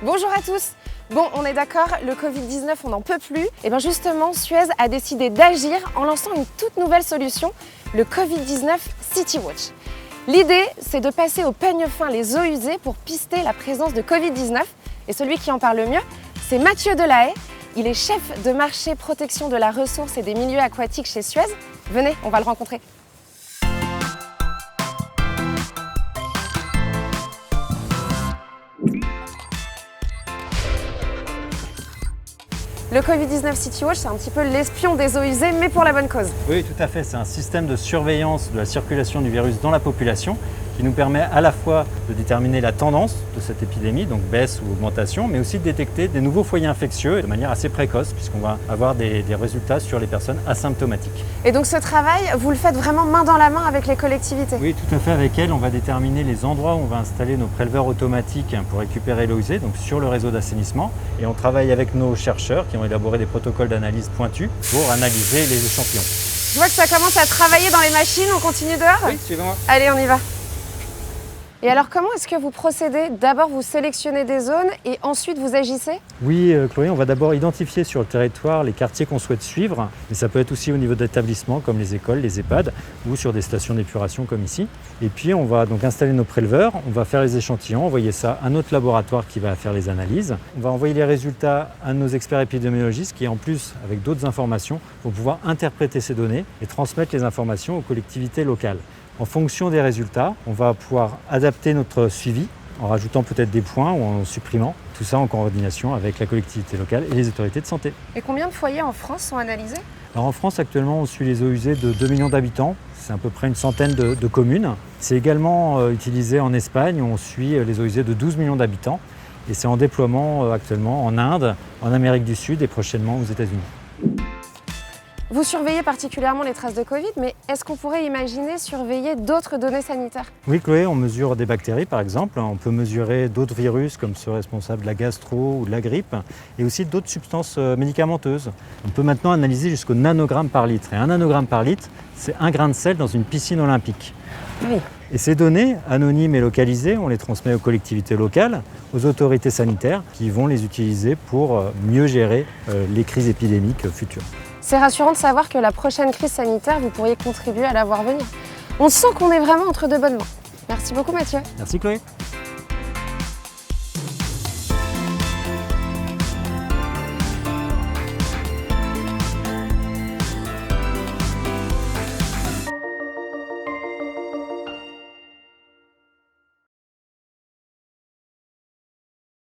Bonjour à tous. Bon, on est d'accord, le Covid-19, on n'en peut plus. Et bien justement, Suez a décidé d'agir en lançant une toute nouvelle solution, le Covid-19 City Watch. L'idée, c'est de passer au peigne fin les eaux usées pour pister la présence de Covid-19. Et celui qui en parle le mieux, c'est Mathieu Delahaye. Il est chef de marché protection de la ressource et des milieux aquatiques chez Suez. Venez, on va le rencontrer. Le Covid-19 City Watch, c'est un petit peu l'espion des eaux usées, mais pour la bonne cause. Oui, tout à fait. C'est un système de surveillance de la circulation du virus dans la population qui nous permet à la fois de déterminer la tendance de cette épidémie, donc baisse ou augmentation, mais aussi de détecter des nouveaux foyers infectieux de manière assez précoce, puisqu'on va avoir des résultats sur les personnes asymptomatiques. Et donc ce travail, vous le faites vraiment main dans la main avec les collectivités? Oui, tout à fait. Avec elles, on va déterminer les endroits où on va installer nos préleveurs automatiques pour récupérer l'eau usée, donc sur le réseau d'assainissement. Et on travaille avec nos chercheurs qui ont élaboré des protocoles d'analyse pointus pour analyser les échantillons. Je vois que ça commence à travailler dans les machines, on continue dehors? Oui, suivez-moi. Allez, on y va. Et alors comment est-ce que vous procédez? D'abord vous sélectionnez des zones et ensuite vous agissez? Oui Chloé, on va d'abord identifier sur le territoire les quartiers qu'on souhaite suivre, mais ça peut être aussi au niveau d'établissements comme les écoles, les EHPAD ou sur des stations d'épuration comme ici. Et puis on va donc installer nos préleveurs, on va faire les échantillons, envoyer ça à notre laboratoire qui va faire les analyses. On va envoyer les résultats à nos experts épidémiologistes qui en plus, avec d'autres informations, vont pouvoir interpréter ces données et transmettre les informations aux collectivités locales. En fonction des résultats, on va pouvoir adapter notre suivi en rajoutant peut-être des points ou en supprimant, tout ça en coordination avec la collectivité locale et les autorités de santé. Et combien de foyers en France sont analysés? Alors en France, actuellement, on suit les eaux usées de 2 millions d'habitants, c'est à peu près une centaine de communes. C'est également utilisé en Espagne, où on suit les eaux usées de 12 millions d'habitants et c'est en déploiement actuellement en Inde, en Amérique du Sud et prochainement aux États-Unis. Vous surveillez particulièrement les traces de Covid, mais est-ce qu'on pourrait imaginer surveiller d'autres données sanitaires? Oui Chloé, on mesure des bactéries par exemple, on peut mesurer d'autres virus comme ceux responsables de la gastro ou de la grippe et aussi d'autres substances médicamenteuses. On peut maintenant analyser jusqu'au nanogramme par litre et un nanogramme par litre, c'est un grain de sel dans une piscine olympique. Oui. Et ces données, anonymes et localisées, on les transmet aux collectivités locales, aux autorités sanitaires qui vont les utiliser pour mieux gérer les crises épidémiques futures. C'est rassurant de savoir que la prochaine crise sanitaire, vous pourriez contribuer à la voir venir. On sent qu'on est vraiment entre de bonnes mains. Merci beaucoup Mathieu. Merci Chloé.